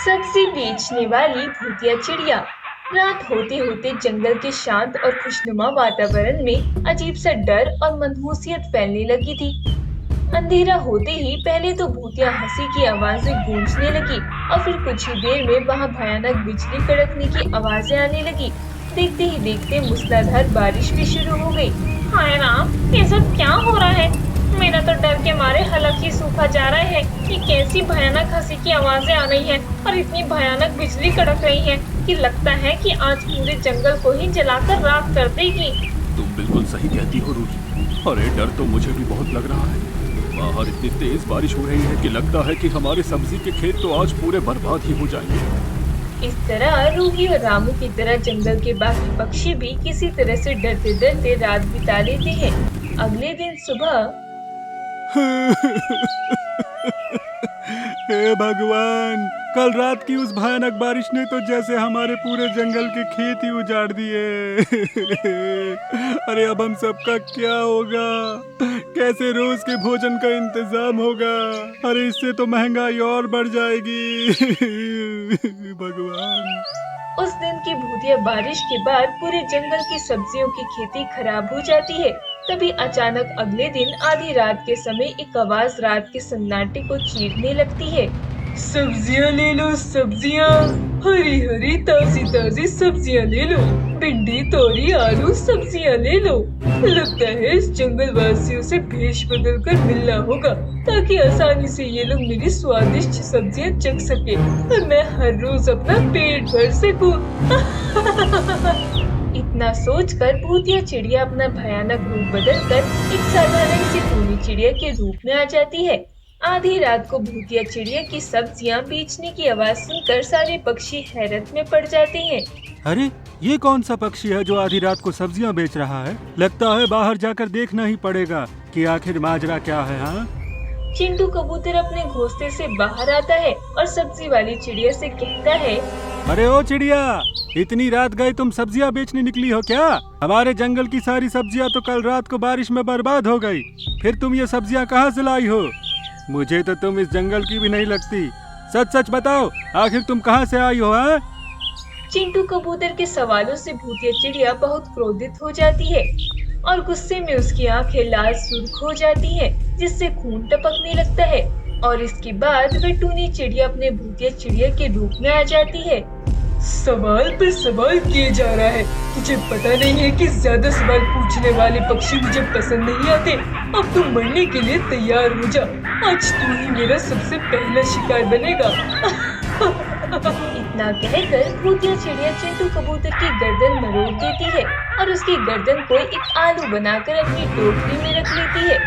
सब्जी बेचने वाली भूतिया चिड़िया। रात होते होते जंगल के शांत और खुशनुमा वातावरण में अजीब सा डर और मनहूसियत फैलने लगी थी। अंधेरा होते ही पहले तो भूतिया हंसी की आवाजें गूंजने लगी और फिर कुछ ही देर में वहां भयानक बिजली कड़कने की आवाजें आने लगी। देखते ही देखते मूसलाधार बारिश भी शुरू हो गई। हाय राम, ये सब क्या हो रहा है? मेरा तो डर के मारे हलक ही सूखा जा रहा है। ये कैसी भयानक हंसी की आवाजें आ रही हैं और इतनी भयानक बिजली कड़क रही है कि लगता है कि आज पूरे जंगल को ही जलाकर राख कर देगी। तुम बिल्कुल सही कहती हो रूही। अरे डर तो मुझे भी बहुत लग रहा है। बाहर इतनी तेज बारिश हो रही है कि लगता है कि हमारे सब्जी के खेत तो आज पूरे बर्बाद ही हो जाएंगे। इस तरह रूही और रामू की तरह जंगल के बाकी पक्षी भी किसी तरह से डरते डरते रात बिता लेते हैं। अगले दिन सुबह हे भगवान, कल रात की उस भयानक बारिश ने तो जैसे हमारे पूरे जंगल के खेत ही उजाड़ दिए। अरे अब हम सबका क्या होगा? कैसे रोज के भोजन का इंतजाम होगा? अरे इससे तो महंगाई और बढ़ जाएगी। भगवान। उस दिन की भूतिया बारिश के बाद पूरे जंगल की सब्जियों की खेती खराब हो जाती है। तभी अचानक अगले दिन आधी रात के समय एक आवाज रात के सन्नाटे को चीरने लगती है। सब्जियां ले लो, सब्जियां, हरी हरी ताजी ताजी सब्जियां ले लो। भिंडी, तोरी, आलू सब्जियां ले लो। लगता है इस जंगल वासियों से भेष बदल कर मिलना होगा ताकि आसानी से ये लोग मेरी स्वादिष्ट सब्जियां चख सके और मैं हर रोज अपना पेट भर सकूं। इतना सोचकर भूतिया चिड़िया अपना भयानक रूप बदलकर एक साधारण सी टूनी चिड़िया के रूप में आ जाती है। आधी रात को भूतिया चिड़िया की सब्जियां बेचने की आवाज सुनकर सारे पक्षी हैरत में पड़ जाते हैं। अरे ये कौन सा पक्षी है जो आधी रात को सब्जियां बेच रहा है? लगता है बाहर जाकर देखना ही पड़ेगा कि आखिर माजरा क्या है। हाँ, चिंटू कबूतर अपने घोंसले से बाहर आता है और सब्जी वाली चिड़िया से कहता है, अरे ओ चिड़िया, इतनी रात गए तुम सब्जियां बेचने निकली हो क्या? हमारे जंगल की सारी सब्जियां तो कल रात को बारिश में बर्बाद हो गई। फिर तुम ये सब्जियां कहाँ से लाई हो? मुझे तो तुम इस जंगल की भी नहीं लगती। सच सच बताओ, आखिर तुम कहाँ से आई हो? हाँ? चिंटू कबूतर के सवालों से भूतिया चिड़िया बहुत क्रोधित हो जाती है और गुस्से में उसकी आंखें लाल सुर्ख हो जाती हैं, जिससे खून टपकने लगता है। और इसके बाद वह टूनी चिड़िया अपने भूतिया चिड़िया के रूप में आ जाती है। सवाल पर सवाल किए जा रहा है। तुझे पता नहीं है कि ज्यादा सवाल पूछने वाले पक्षी मुझे पसंद नहीं आते। अब तू मरने के लिए तैयार हो जा। आज तू ही मेरा सबसे पहला शिकार बनेगा। इतना कहकर भूतिया चिड़िया चिंटू कबूतर की गर्दन मरोड़ देती है और उसकी गर्दन को एक आलू बनाकर अपनी टोकरी में रख लेती है।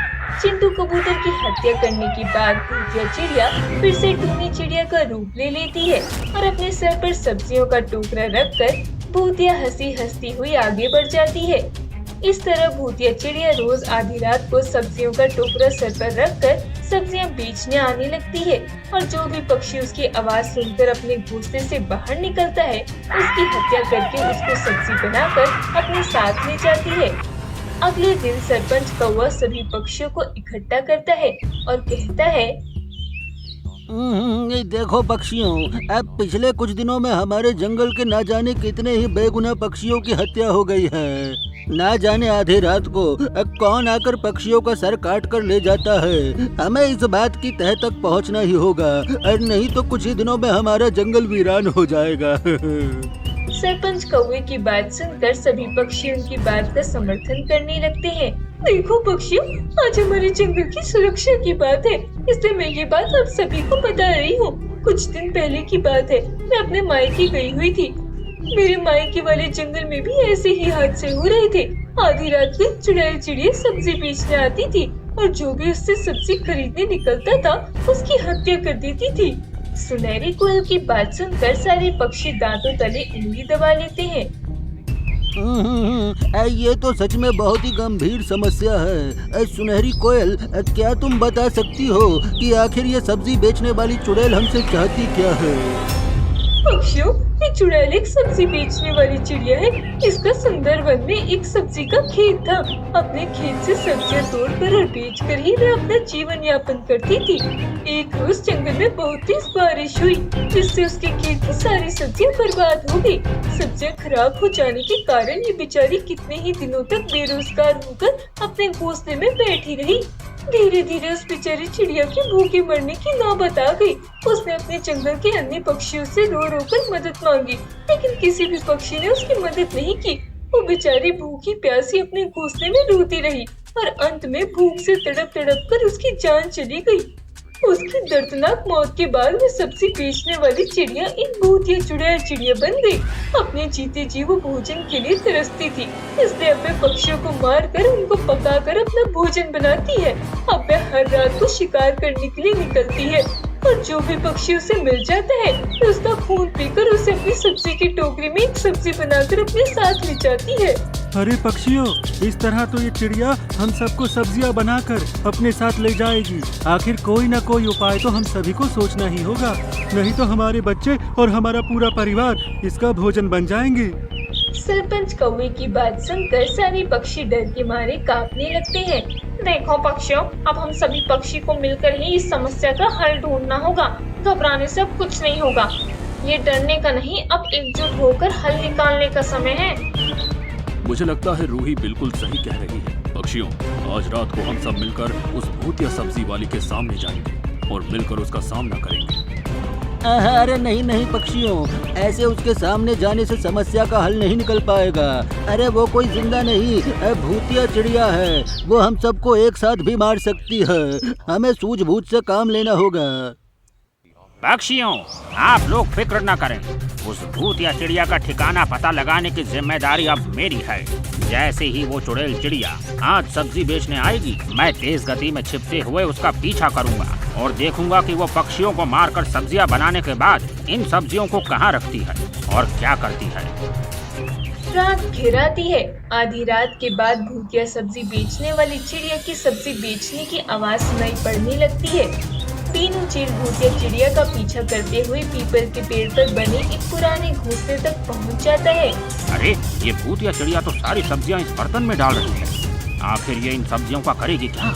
चिंटू कबूतर की हत्या करने के बाद भूतिया चिड़िया फिर से टूनी चिड़िया का रूप ले लेती है और अपने सर पर सब्जियों का टोकरा रखकर भूतिया हंसी हंसती हुई आगे बढ़ जाती है। इस तरह भूतिया चिड़िया रोज आधी रात को सब्जियों का टोकरा सर पर रखकर सब्जियां बेचने आने लगती है और जो भी पक्षी उसकी आवाज सुनकर अपने घोंसले से बाहर निकलता है उसकी हत्या करके उसको सब्जी बनाकर अपने साथ ले जाती है। अगले दिन सरपंच कौवा सभी पक्षियों को इकट्ठा करता है और कहता है, देखो पक्षियों, अब पिछले कुछ दिनों में हमारे जंगल के ना जाने कितने ही बेगुनाह पक्षियों की हत्या हो गई है। ना जाने आधी रात को कौन आकर पक्षियों का सर काट कर ले जाता है। हमें इस बात की तह तक पहुंचना ही होगा, और नहीं तो कुछ ही दिनों में हमारा जंगल वीरान हो जाएगा। सरपंच कौवे की बात सुनकर सभी पक्षी उनकी बात का समर्थन करने लगते हैं। देखो पक्षियों, आज हमारे जंगल की सुरक्षा की बात है, इसलिए मैं ये बात आप सभी को बता रही हूँ। कुछ दिन पहले की बात है, मैं अपने मायके गई हुई थी। मेरे मायके वाले जंगल में भी ऐसे ही हादसे हो रहे थे। आधी रात में चुड़ैल चिड़िया सब्जी बेचने आती थी और जो भी उससे सब्जी खरीदने निकलता था उसकी हत्या कर देती थी। सुनहरी कोयल की बात सुनकर सारे पक्षी दांतों तले उंगली दबा लेते हैं। ये तो सच में बहुत ही गंभीर समस्या है। सुनहरी कोयल, क्या तुम बता सकती हो कि आखिर ये सब्जी बेचने वाली चुड़ैल हमसे चाहती क्या है? पक्षियों, ये चुड़ैल एक सब्जी बेचने वाली चिड़िया है। इसका सुंदरवन में एक सब्जी का खेत था। अपने खेत से सब्जियां तोड़कर और बेचकर ही वह अपना जीवन यापन करती थी। एक रोज जंगल में बहुत तेज बारिश हुई, जिससे उसके खेत की सारी सब्जियां बर्बाद हो गई। सब्जियां खराब हो जाने के कारण ये बेचारी कितने ही दिनों तक बेरोजगार होकर अपने घोंसले में बैठी रही। धीरे धीरे उस बेचारी चिड़िया की भूखे मरने की नौबत आ गई। उसने अपने जंगल के अन्य पक्षियों से रो रो कर मदद मांगी, लेकिन किसी भी पक्षी ने उसकी मदद नहीं की। वो बेचारी भूखी प्यासी अपने घोंसले में रोती रही और अंत में भूख से तड़प तड़प कर उसकी जान चली गई। उसकी दर्दनाक मौत के बाद वो सब्जी बेचने वाली चिड़िया एक भूतिया चुड़ैल चिड़िया बन गई। अपने जीते जी वो भोजन के लिए तरसती थी, इसलिए अपने पक्षियों को मार कर उनको पका कर अपना भोजन बनाती है। अब वह हर रात को शिकार करने के लिए निकलती है और जो भी पक्षी उसे मिल जाता है तो उसका खून पीकर उसे अपनी सब्जी की टोकरी में एक सब्जी बनाकर अपने साथ ले जाती है। अरे पक्षियों, इस तरह तो ये चिड़िया हम सबको सब्जियां बनाकर अपने साथ ले जाएगी। आखिर कोई न कोई उपाय तो हम सभी को सोचना ही होगा, नहीं तो हमारे बच्चे और हमारा पूरा परिवार इसका भोजन बन जाएंगे। सरपंच कौवे की बात सुनकर सारे पक्षी डर के मारे कांपने लगते हैं। देखो पक्षियों, अब हम सभी पक्षी को मिलकर ही इस समस्या का हल ढूंढना होगा। घबराने से अब कुछ नहीं होगा। ये डरने का नहीं, अब एकजुट होकर हल निकालने का समय है। मुझे लगता है रूही बिल्कुल सही कह रही है। पक्षियों, आज रात को हम सब मिलकर उस भूतिया सब्जी वाली के सामने जाएंगे और मिलकर उसका सामना करेंगे। अरे नहीं नहीं पक्षियों, ऐसे उसके सामने जाने से समस्या का हल नहीं निकल पाएगा। अरे वो कोई जिंदा नहीं, भूतिया चिड़िया है। वो हम सबको एक साथ भी मार सकती है। हमें सूझबूझ से काम लेना होगा। पक्षियों, आप लोग फिक्र न करें। उस भूत या चिड़िया का ठिकाना पता लगाने की जिम्मेदारी अब मेरी है। जैसे ही वो चुड़ैल चिड़िया आज सब्जी बेचने आएगी, मैं तेज गति में छिपते हुए उसका पीछा करूंगा और देखूंगा कि वो पक्षियों को मारकर सब्जियां बनाने के बाद इन सब्जियों को कहाँ रखती है और क्या करती है। रात घिर आती है। आधी रात के बाद भूतिया सब्जी बेचने वाली चिड़िया की सब्जी बेचने की आवाज सुनाई पड़ने लगती है। बीनू चील भूतिया चिड़िया का पीछा करते हुए पीपल के पेड़ पर बने एक पुराने घोंसले तक पहुंच जाता है। अरे ये भूतिया चिड़िया तो सारी सब्जियां इस बर्तन में डाल रही है। आखिर ये इन सब्जियों का करेगी क्या?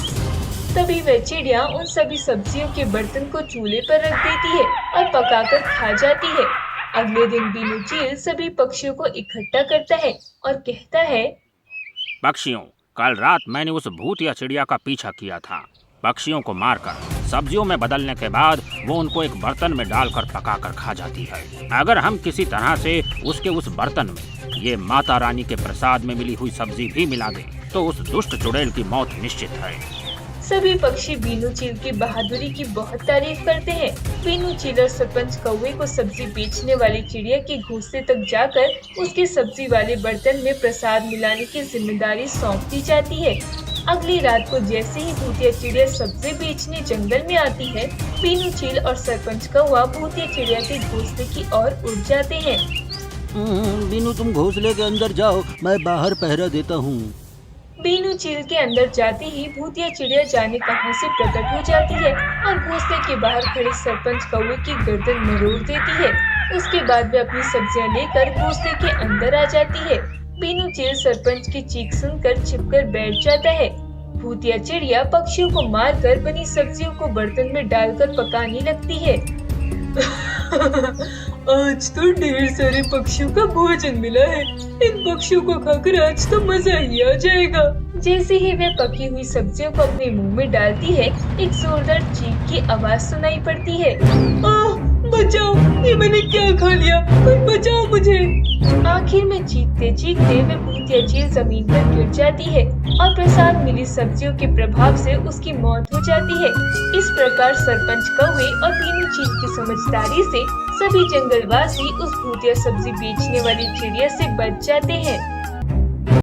तभी वह चिड़िया उन सभी सब्जियों के बर्तन को चूल्हे पर रख देती है और पकाकर खा जाती है। अगले दिन बीनू चील सभी पक्षियों को इकट्ठा करता है और कहता है, पक्षियों, कल रात मैंने उस भूतिया चिड़िया का पीछा किया था। पक्षियों को मारकर सब्जियों में बदलने के बाद वो उनको एक बर्तन में डालकर पकाकर खा जाती है। अगर हम किसी तरह से उसके उस बर्तन में ये माता रानी के प्रसाद में मिली हुई सब्जी भी मिला दें, तो उस दुष्ट चुड़ैल की मौत निश्चित है। सभी पक्षी बीनू चील की बहादुरी की बहुत तारीफ करते हैं। बीनू चील और सरपंच कौवे को सब्जी बेचने वाली चिड़िया के घोंसले तक जाकर उसके सब्जी वाले बर्तन में प्रसाद मिलाने की जिम्मेदारी सौंप दी जाती है। अगली रात को जैसे ही भूतिया चिड़िया सब्जी बेचने जंगल में आती है, बीनू चील और सरपंच कौवा भूतिया चिड़िया के घोंसले की ओर उड़ जाते हैं। बीनू, तुम घोंसले के अंदर जाओ, मैं बाहर पहरा देता हूँ। बीनू चील के अंदर जाते ही भूतिया चिड़िया जाने कहां से प्रकट हो जाती है और घोंसले के बाहर खड़े सरपंच कौवे की गर्दन मरोड़ देती है। उसके बाद वे अपनी सब्जियां लेकर घोंसले के अंदर आ जाती है। बीनू चील सरपंच की चीख सुनकर छिपकर बैठ जाता है। भूतिया चिड़िया पक्षियों को मारकर बनी सब्जियों को बर्तन में डालकर पकाने लगती है। आज तो ढेर सारे पक्षियों का भोजन मिला है। इन पक्षियों को खाकर आज तो मजा ही आ जाएगा। जैसे ही वह पकी हुई सब्जियों को अपने मुंह में डालती है, एक जोरदार चीख की आवाज सुनाई पड़ती है। आह, बचाओ, ये मैंने क्या खा लिया, कोई बचाओ मुझे। आखिर में चीखते चीखते वह भूतिया चील जमीन पर गिर जाती है और प्रसाद मिली सब्जियों के प्रभाव से उसकी मौत हो जाती है। इस प्रकार सरपंच कौवे और बीनू चील की समझदारी से सभी जंगलवासी उस भूतिया सब्जी बेचने वाली चिड़िया से बच जाते हैं।